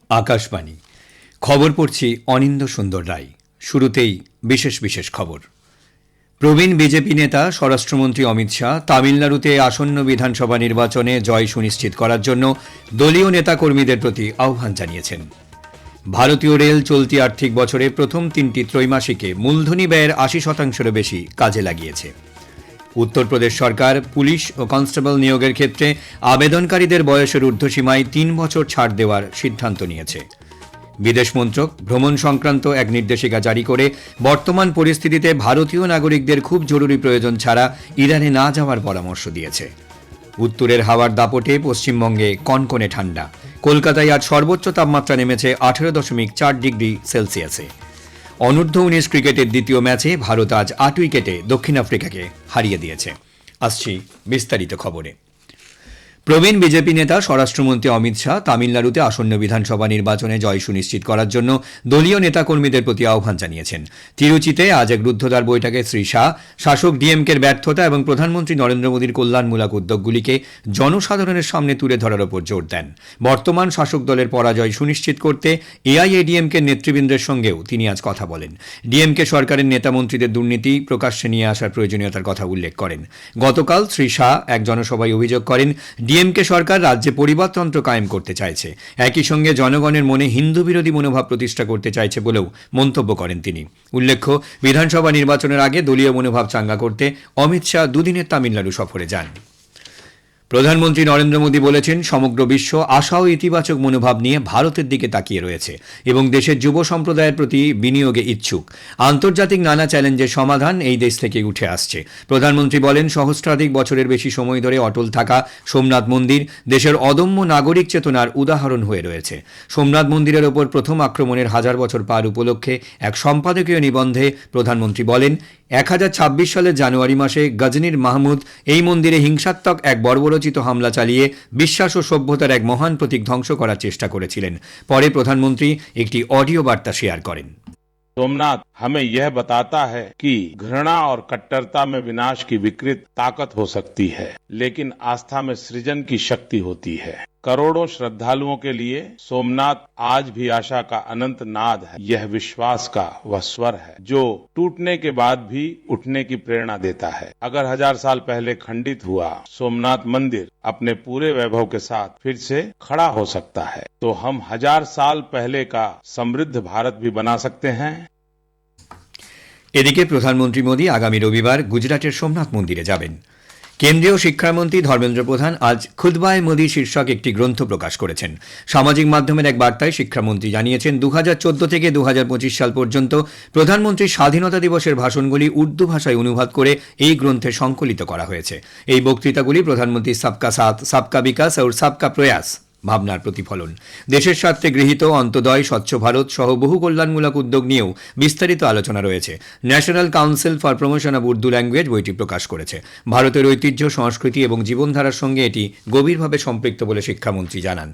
আকাশবাণী খবর পড়ছি অনিন্দ সুন্দর রায়। শুরুতেই বিশেষ বিশেষ খবর। প্রবীণ বিজেপি নেতা স্বরাষ্ট্রমন্ত্রী অমিত শাহ তামিলনাড়ুতে আসন্ন বিধানসভা নির্বাচনে জয় সুনিশ্চিত করার জন্য দলীয় নেতাকর্মীদের প্রতি আহ্বান জানিয়েছেন। ভারতীয় রেল চলতি আর্থিক বছরে প্রথম 3টি ত্রৈমাসিকে মূলধনী ব্যয়ের 80%-এরও বেশি কাজে লাগিয়েছে। উত্তরপ্রদেশ সরকার পুলিশ ও কনস্টেবল নিয়োগের ক্ষেত্রে আবেদনকারীদের বয়সের ঊর্ধ্বসীমায় 3 বছর ছাড় দেওয়ার সিদ্ধান্ত নিয়েছে। বিদেশ মন্ত্রক ভ্রমণ সংক্রান্ত এক নির্দেশিকা জারি করে বর্তমান পরিস্থিতিতে ভারতীয় নাগরিকদের খুব জরুরি প্রয়োজন ছাড়া ইরানে না যাওয়ার পরামর্শ দিয়েছে। উত্তরের হাওয়ার দাপটে পশ্চিমবঙ্গে কনকনে ঠান্ডা। কলকাতায় আজ সর্বোচ্চ তাপমাত্রা নেমেছে 18.4 ডিগ্রি সেলসিয়াসে। অনূর্ধ্ব-19 ক্রিকেটের দ্বিতীয় ম্যাচে ভারত আজ 8 উইকেটে দক্ষিণ আফ্রিকাকে হারিয়ে দিয়েছে। আসছি বিস্তারিত খবরে। প্রবীণ বিজেপি নেতা স্বরাষ্ট্রমন্ত্রী অমিত শাহ তামিলনাড়ুতে আসন্ন বিধানসভা নির্বাচনে জয় সুনিশ্চিত করার জন্য দলীয় নেতাকর্মীদের প্রতি আহ্বান জানিয়েছেন। তিরুচিতে আজ এক রুদ্ধদ্বার বৈঠকে শ্রী শাহ শাসক ডিএমকের ব্যর্থতা এবং প্রধানমন্ত্রী নরেন্দ্র মোদীর কল্যাণমূলক উদ্যোগগুলিকে জনসাধারণের সামনে তুলে ধরার ওপর জোর দেন। বর্তমান শাসক দলের পরাজয় সুনিশ্চিত করতে এআইএডিএমকে নেতৃবৃন্দের সঙ্গেও তিনি আজ কথা বলেন। ডিএমকে সরকারের নেতামন্ত্রীদের দুর্নীতি প্রকাশ্যে নিয়ে আসার প্রয়োজনীয়তার কথা উল্লেখ করেন। গতকাল শ্রী শাহ এক জনসভায় অভিযোগ করেন ডিএমকে সরকার রাজ্যে পরিবারতন্ত্র কায়েম করতে চাইছে, একই সঙ্গে জনগণের মনে হিন্দু বিরোধী মনোভাব প্রতিষ্ঠা করতে চাইছে বলেও মন্তব্য করেন তিনি। উল্লেখ্য, বিধানসভা নির্বাচনের আগে দলীয় মনোভাব চাঙ্গা করতে অমিত শাহ দুদিনের তামিলনাড়ু সফরে যান। প্রধানমন্ত্রী নরেন্দ্র মোদী বলেছেন, সমগ্র বিশ্ব আশা ও ইতিবাচক মনোভাব নিয়ে ভারতের দিকে তাকিয়ে রয়েছে এবং দেশের যুব সম্প্রদায়ের প্রতি বিনিয়োগে ইচ্ছুক। আন্তর্জাতিক নানা চ্যালেঞ্জের সমাধান এই দেশ থেকে উঠে আসছে। প্রধানমন্ত্রী বলেন, সহস্রাধিক বছরের বেশি সময় ধরে অটল থাকা সোমনাথ মন্দির দেশের অদম্য নাগরিক চেতনার উদাহরণ হয়ে রয়েছে। সোমনাথ মন্দিরের ওপর প্রথম আক্রমণের 1000 বছর পার উপলক্ষে এক সম্পাদকীয় নিবন্ধে প্রধানমন্ত্রী বলেন, 1026 সালের জানুয়ারি মাসে গজনীর মাহমুদ এই মন্দিরে হিংসাত্মক এক বর্বরোচিত হামলা চালিয়ে বিশ্বাস ও সভ্যতার এক মহান প্রতীক ধ্বংস করার চেষ্টা করেছিলেন। পরে প্রধানমন্ত্রী একটি অডিও বার্তা শেয়ার করেন। सोमनाथ हमें यह बताता है कि घृणा और कट्टरता में विनाश की विकृत ताकत हो सकती है, लेकिन आस्था में सृजन की शक्ति होती है। करोड़ों श्रद्धालुओं के लिए सोमनाथ आज भी आशा का अनंत नाद है। यह विश्वास का वह स्वर है जो टूटने के बाद भी उठने की प्रेरणा देता है। अगर 1000 साल पहले खंडित हुआ सोमनाथ मंदिर अपने पूरे वैभव के साथ फिर से खड़ा हो सकता है, तो हम 1000 साल पहले का समृद्ध भारत भी बना सकते हैं। এদিকে প্রধানমন্ত্রী মোদী আগামী রবিবার গুজরাটের সোমনাথ মন্দিরে যাবেন। কেন্দ্রীয় শিক্ষামন্ত্রী ধর্মেন্দ্র প্রধান আজ খুতবায়ে মোদী শীর্ষক একটি গ্রন্থ প্রকাশ করেছেন। সামাজিক মাধ্যমের এক বার্তায় শিক্ষামন্ত্রী জানিয়েছেন, 2014 থেকে 2025 সাল পর্যন্ত প্রধানমন্ত্রীর স্বাধীনতা দিবসের ভাষণগুলি উর্দু ভাষায় অনুবাদ করে এই গ্রন্থে সংকলিত করা হয়েছে। এই বক্তৃতাগুলি প্রধানমন্ত্রী সবকা সাথ সবকা বিকাশ ও সবকা প্রয়াস ভাবনার প্রতিফলন। দেশের স্বার্থে গৃহীত অন্তোদয়, স্বচ্ছ ভারত সহ বহু কল্যাণমূলক উদ্যোগ নিয়েও বিস্তারিত আলোচনা রয়েছে। National council for promotion of Urdu language বইটি প্রকাশ করেছে। ভারতের ঐতিহ্য, সংস্কৃতি এবং জীবনধারার সঙ্গে এটি গভীরভাবে সম্পৃক্ত বলে শিক্ষামন্ত্রী জানান।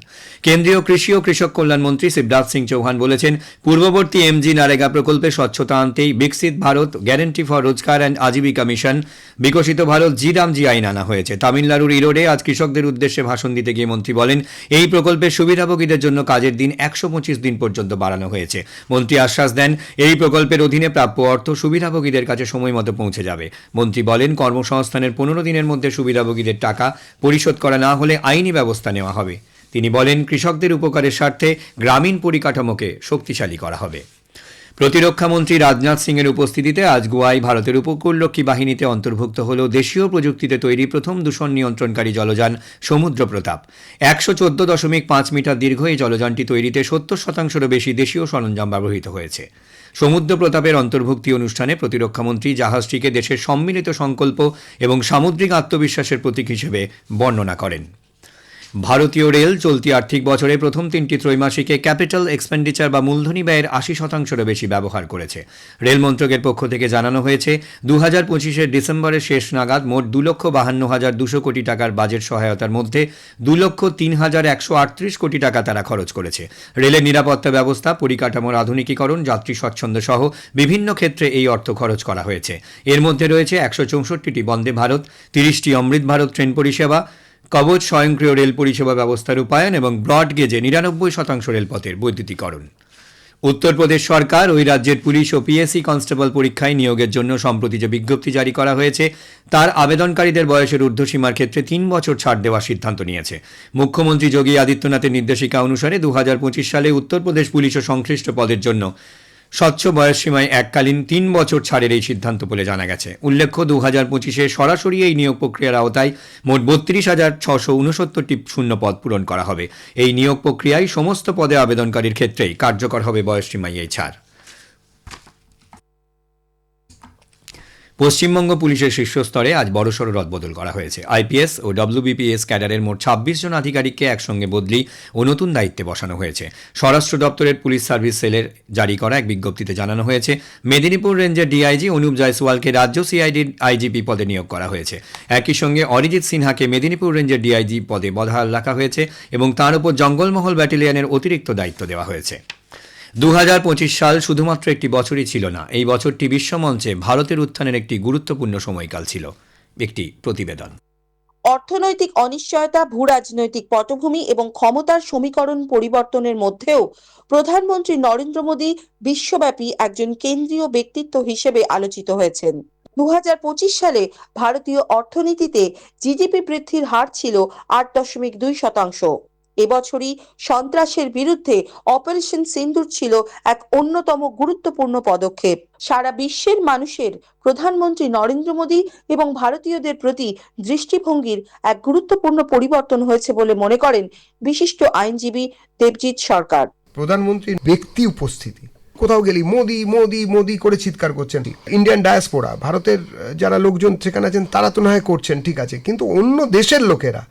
কেন্দ্রীয় কৃষি ও কৃষক কল্যাণমন্ত্রী শিবরাজ সিং চৌহান বলেছেন, পূর্ববর্তী এমজি নারেগা প্রকল্পে স্বচ্ছতা আনতেই বিকশিত ভারত গ্যারান্টি ফর রোজগার অ্যান্ড আজীবিকা মিশন, বিকশিত ভারত জি আইন আনা হয়েছে। তামিলনাড়ুর ইরোডে আজ কৃষকদের উদ্দেশ্যে ভাষণ দিতে গিয়ে মন্ত্রী বলেন, এই প্রকল্পের সুবিধাভোগীদের জন্য কাজের দিন 125 দিন পর্যন্ত বাড়ানো হয়েছে। মন্ত্রী আশ্বাস দেন, এই প্রকল্পের অধীনে প্রাপ্য অর্থ সুবিধাভোগীদের কাছে সময় মতো পৌঁছে যাবে। মন্ত্রী বলেন, কর্মসংস্থানের 15 দিনের মধ্যে সুবিধাভোগীদের টাকা পরিশোধ করা না হলে আইনি ব্যবস্থা নেওয়া হবে। তিনি বলেন, কৃষকদের উপকারের স্বার্থে গ্রামীণ পরিকাঠামোকে শক্তিশালী করা হবে। প্রতিরক্ষামন্ত্রী রাজনাথ সিং এর উপস্থিতিতে আজ গোয়ায় ভারতের উপকূলরক্ষী বাহিনীতে অন্তর্ভুক্ত হল দেশীয় প্রযুক্তিতে তৈরি প্রথম দূষণ নিয়ন্ত্রণকারী জলযান সমুদ্র প্রতাপ। 114.5 মিটার দীর্ঘ এই জলযানটি তৈরিতে 70%-এরও বেশি দেশীয় সরঞ্জাম ব্যবহৃত হয়েছে। সমুদ্র প্রতাপের অন্তর্ভুক্তি অনুষ্ঠানে প্রতিরক্ষামন্ত্রী জাহাজটিকে দেশের সম্মিলিত সংকল্প এবং সামুদ্রিক আত্মবিশ্বাসের প্রতীক হিসেবে বর্ণনা করেন। ভারতীয় রেল চলতি আর্থিক বছরে প্রথম 3টি ত্রৈমাসিকে ক্যাপিটাল এক্সপেন্ডিচার বা মূলধনী ব্যয়ের 80%-এরও বেশি ব্যবহার করেছে। রেল মন্ত্রকের পক্ষ থেকে জানানো হয়েছে, 2025-এর ডিসেম্বরের শেষ নাগাদ মোট 2,52,200 কোটি টাকার বাজেট সহায়তার মধ্যে 2,03,138 কোটি টাকা তারা খরচ করেছে। রেলের নিরাপত্তা ব্যবস্থা, পরিকাঠামোর আধুনিকীকরণ, যাত্রী স্বচ্ছন্দ সহ বিভিন্ন ক্ষেত্রে এই অর্থ খরচ করা হয়েছে। এর মধ্যে রয়েছে 164টি বন্দে ভারত, 30টি অমৃত ভারত ট্রেন পরিষেবা, কবচ স্বয়ংক্রিয় রেল পরিষেবা ব্যবস্থার রূপায়ণ এবং ব্রড গেজে ৯৯% রেলপথের বৈদ্যুতিকরণ। উত্তরপ্রদেশ সরকার ওই রাজ্যের পুলিশ ও পিএসসি কনস্টেবল পরীক্ষায় নিয়োগের জন্য সম্প্রতি যে বিজ্ঞপ্তি জারি করা হয়েছে তার আবেদনকারীদের বয়সের ঊর্ধ্বসীমার ক্ষেত্রে ৩ বছর ছাড় দেওয়ার সিদ্ধান্ত নিয়েছে। মুখ্যমন্ত্রী যোগী আদিত্যনাথের নির্দেশিকা অনুসারে ২০২৫ সালে উত্তরপ্রদেশ পুলিশ ও সংশ্লিষ্ট পদের জন্য স্বচ্ছ বয়সসীমায় এককালীন ৩ বছর ছাড়ের এই সিদ্ধান্ত বলে জানা গেছে। উল্লেখ্য ২০২৫-এ সরাসরি এই নিয়োগ প্রক্রিয়ার আওতায় মোট ৩২,৬৬৯টি শূন্য পদ পূরণ করা হবে। এই নিয়োগ প্রক্রিয়ায় সমস্ত পদে আবেদনকারীর ক্ষেত্রেই কার্যকর হবে বয়সসীমায় এই ছাড়। পশ্চিমবঙ্গ পুলিশের শীর্ষস্তরে আজ বড়সড় রদবদল করা হয়েছে। আইপিএস ও ডব্লিউবিপিএস ক্যাডারের মোট ২৬ জন আধিকারিককে একসঙ্গে বদলি ও নতুন দায়িত্বে বসানো হয়েছে। স্বরাষ্ট্র দপ্তরের পুলিশ সার্ভিস সেলের জারি করা এক বিজ্ঞপ্তিতে জানানো হয়েছে, মেদিনীপুর রেঞ্জের ডিআইজি অনুপ জয়সওয়ালকে রাজ্য সিআইডির আইজিপি পদে নিয়োগ করা হয়েছে। একই সঙ্গে অরিজিৎ সিনহাকে মেদিনীপুর রেঞ্জের ডিআইজি পদে বহাল রাখা হয়েছে এবং তার উপর জঙ্গলমহল ব্যাটালিয়নের অতিরিক্ত দায়িত্ব দেওয়া হয়েছে। ২০২৫ সাল শুধুমাত্র একটি বছরই ছিল না, এই বছরটি বিশ্বমঞ্চে ভারতের উত্থানের একটি গুরুত্বপূর্ণ সময়কাল ছিল। একটি প্রতিবেদন। অর্থনৈতিক অনিশ্চয়তা, ভূরাজনৈতিক পটভূমি এবং ক্ষমতার সমীকরণ পরিবর্তনের মধ্যেও প্রধানমন্ত্রী নরেন্দ্র মোদী বিশ্বব্যাপী একজন কেন্দ্রীয় ব্যক্তিত্ব হিসেবে আলোচিত হয়েছেন। ২০২৫ সালে ভারতীয় অর্থনীতিতে জিডিপি বৃদ্ধির হার ছিল ৮.২%। এবছরই সন্ত্রাসের বিরুদ্ধে অপারেশন সিন্দুর ছিল এক অন্যতম গুরুত্বপূর্ণ পদক্ষেপ। সারা বিশ্বের মানুষের প্রধানমন্ত্রী নরেন্দ্র মোদী এবং ভারতীয়দের প্রতি দৃষ্টিভঙ্গির এক গুরুত্বপূর্ণ পরিবর্তন হয়েছে বলে মনে করেন বিশিষ্ট আইনজীবী দেবজিৎ সরকার। প্রধানমন্ত্রীর ব্যক্তি উপস্থিতি, কোথাও গেলি মোদি মোদি মোদি করে চিৎকার করছেন। ইন্ডিয়ান ডায়াসপোরা, ভারতের যারা লোকজন সেখানে আছেন তারা তো না হয় করছেন, ঠিক আছে, কিন্তু অন্য দেশের লোকেরা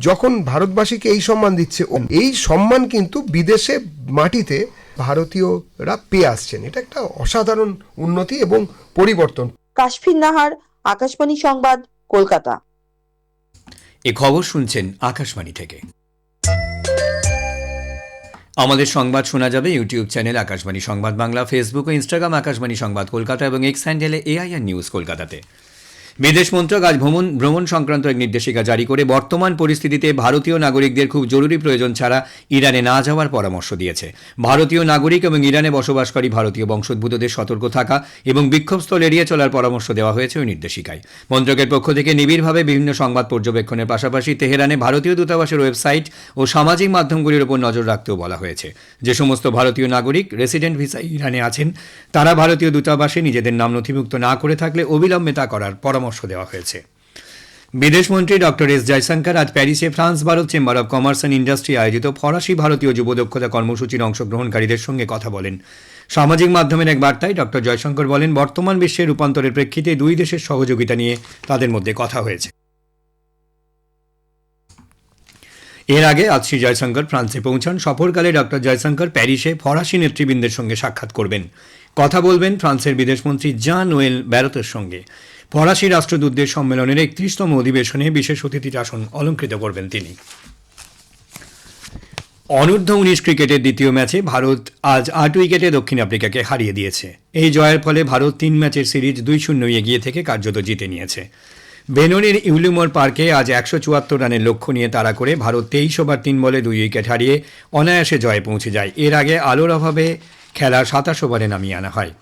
যখন ভারতবাসীকে এই সম্মান দিচ্ছে, এই সম্মান কিন্তু বিদেশে মাটিতে ভারতীয়রা পেয়ে আসছেন। এটা একটা অসাধারণ উন্নতি এবং পরিবর্তন। কাশফির নাহার, আকাশবাণী সংবাদ, কলকাতা। এ খবর শুনছেন আকাশবাণী থেকে। আমাদের সংবাদ শোনা যাবে ইউটিউব চ্যানেল আকাশবাণী সংবাদ বাংলা, ফেসবুক ও ইনস্টাগ্রাম আকাশবাণী সংবাদ কলকাতা এবং এক্স হ্যান্ডেলে এআইআর নিউজ কলকাতাতে। বিদেশ মন্ত্রক আজ ভ্রমণ সংক্রান্ত এক নির্দেশিকা জারি করে বর্তমান পরিস্থিতিতে ভারতীয় নাগরিকদের খুব জরুরি প্রয়োজন ছাড়া ইরানে না যাওয়ার পরামর্শ দিয়েছে। ভারতীয় নাগরিক এবং ইরানে বসবাসকারী ভারতীয় বংশোদ্ভূতদের সতর্ক থাকা এবং বিক্ষোভস্থল এড়িয়ে চলার পরামর্শ দেওয়া হয়েছে ওই নির্দেশিকায়। মন্ত্রকের পক্ষ থেকে নিবিড়ভাবে বিভিন্ন সংবাদ পর্যবেক্ষণের পাশাপাশি তেহরানে ভারতীয় দূতাবাসের ওয়েবসাইট ও সামাজিক মাধ্যমগুলির উপর নজর রাখতেও বলা হয়েছে। যে সমস্ত ভারতীয় নাগরিক রেসিডেন্ট ভিসায় ইরানে আছেন তারা ভারতীয় দূতাবাসে নিজেদের নাম নথিভুক্ত না করে থাকলে অবিলম্বে তা করার পরামর্শ দেওয়া হয়েছে। বিদেশমন্ত্রী ডক্টর এস জয়শঙ্কর আজ প্যারিসে France Bharat chamber of commerce and industry আয়োজিত ফরাসি ভারতীয় যুব দক্ষতা কর্মসূচির অংশগ্রহণকারীদের সঙ্গে কথা বলেন। সামাজিক মাধ্যমের এক বার্তায় ডক্টর জয়শঙ্কর বলেন, বর্তমান বিশ্বের রূপান্তরের প্রেক্ষিতে দুই দেশের সহযোগিতা নিয়ে তাদের মধ্যে কথা হয়েছে। এর আগে আজ শ্রী জয়শঙ্কর ফ্রান্সে পৌঁছান। সফরকালে ডক্টর জয়শঙ্কর প্যারিসে ফরাসি নেতৃবৃন্দের সঙ্গে সাক্ষাৎ করবেন, কথা বলবেন ফ্রান্সের বিদেশমন্ত্রী জান নোয়েল ব্যারতের সঙ্গে। ফরাসি রাষ্ট্রদূতদের সম্মেলনের ৩১তম অধিবেশনে বিশেষ অতিথির আসন অলঙ্কৃত করবেন তিনি। অনূর্ধ্ব-১৯ ক্রিকেটের দ্বিতীয় ম্যাচে ভারত আজ ৮ উইকেটে দক্ষিণ আফ্রিকাকে হারিয়ে দিয়েছে। এই জয়ের ফলে ভারত ৩ ম্যাচের সিরিজ ২-০ এগিয়ে থেকে কার্যত জিতে নিয়েছে। বেনোনির ইউলিমোর পার্কে আজ ১৭৪ রানের লক্ষ্য নিয়ে তাড়া করে ভারত ২৩ ওভার ৩ বলে ২ উইকেট হারিয়ে অনায়াসে জয়ে পৌঁছে যায়। এর আগে আলোর অভাবে খেলা ২৭ ওভারে নামিয়ে আনা হয়।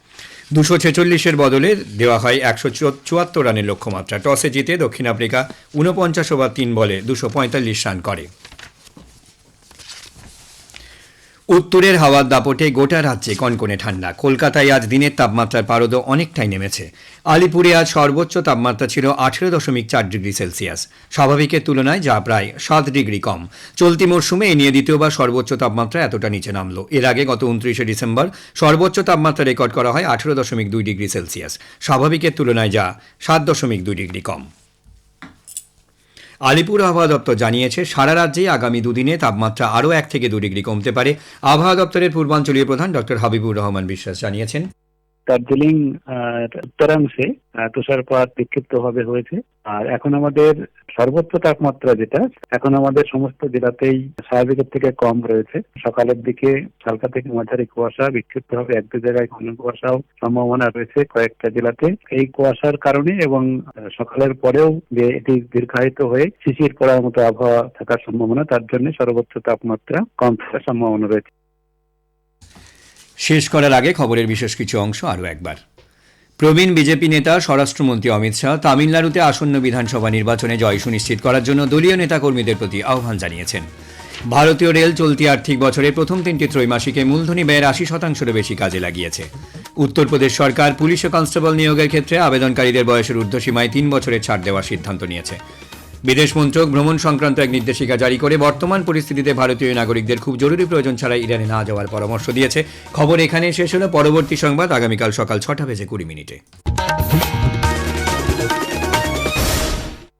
২৪৬-এর বদলে দেওয়া হয় ১৭৪ রানের লক্ষ্যমাত্রা। টসে জিতে দক্ষিণ আফ্রিকা ৪৯ ওভার ৩ বলে ২৪৫ রান করে। উত্তরের হাওয়ার দাপটে গোটা রাজ্যে কনকনে ঠান্ডা। কলকাতায় আজ দিনের তাপমাত্রার পারদ অনেকটাই নেমেছে। আলিপুরে আজ সর্বোচ্চ তাপমাত্রা ছিল ১৮.৪ ডিগ্রি সেলসিয়াস, স্বাভাবিকের তুলনায় যা প্রায় ৭ ডিগ্রি কম। চলতি মরশুমে এ নিয়ে দ্বিতীয়বার সর্বোচ্চ তাপমাত্রা এতটা নিচে নামল। এর আগে গত ২৯শে ডিসেম্বর সর্বোচ্চ তাপমাত্রা রেকর্ড করা হয় ১৮.২ ডিগ্রি সেলসিয়াস, স্বাভাবিকের তুলনায় যা ৭.২ ডিগ্রি কম। আলিপুর আবহাওয়া দপ্তর জানিয়েছে, সারা রাজ্যে আগামী দুদিনে তাপমাত্রা আরও ১ থেকে ২ ডিগ্রি কমতে পারে। আবহাওয়া দপ্তরের পূর্বাঞ্চলীয় প্রধান ডক্টর হাবিবুর রহমান বিশ্বাস জানিয়েছেন, দার্জিলিং আর উত্তরাংশে তুষারপাত বিক্ষিপ্তভাবে হয়েছে। আর এখন আমাদের সর্বোচ্চ তাপমাত্রা যেটা এখন আমাদের সমস্ত জেলাতেই স্বাভাবিকের থেকে কম রয়েছে। সকালের দিকে হালকা থেকে মাঝারি কুয়াশা, বিক্ষিপ্তভাবে এক দু জায়গায় ঘন কুয়াশাও সম্ভাবনা রয়েছে কয়েকটা জেলাতে। এই কুয়াশার কারণে এবং সকালের পরেও যে এটি দীর্ঘায়িত হয়ে শিশির পড়ার মতো আবহাওয়া থাকার সম্ভাবনা, তার জন্য সর্বোচ্চ তাপমাত্রা কম থাকার সম্ভাবনা রয়েছে। শেষ করার আগে খবরের বিশেষ কিছু অংশ আরও একবার। প্রবীণ বিজেপি নেতা স্বরাষ্ট্রমন্ত্রী অমিত শাহ তামিলনাড়ুতে আসন্ন বিধানসভা নির্বাচনে জয় সুনিশ্চিত করার জন্য দলীয় নেতাকর্মীদের প্রতি আহ্বান জানিয়েছেন। ভারতীয় রেল চলতি আর্থিক বছরের প্রথম 3টি ত্রৈমাসিকে মূলধনী ব্যয়ের 80%-এরও বেশি কাজে লাগিয়েছে। উত্তরপ্রদেশ সরকার পুলিশ ও কনস্টেবল নিয়োগের ক্ষেত্রে আবেদনকারীদের বয়সের ঊর্ধ্বসীমায় 3 বছরের ছাড় দেওয়ার সিদ্ধান্ত নিয়েছে। বিদেশ মন্ত্রক ভ্রমণ সংক্রান্ত এক নির্দেশিকা জারি করে বর্তমান পরিস্থিতিতে ভারতীয় নাগরিকদের খুব জরুরি প্রয়োজন ছাড়া ইরানে না যাওয়ার পরামর্শ দিয়েছে। খবর এখানেই শেষ হলো। পরবর্তী সংবাদ আগামীকাল সকাল 6:20 মিনিটে।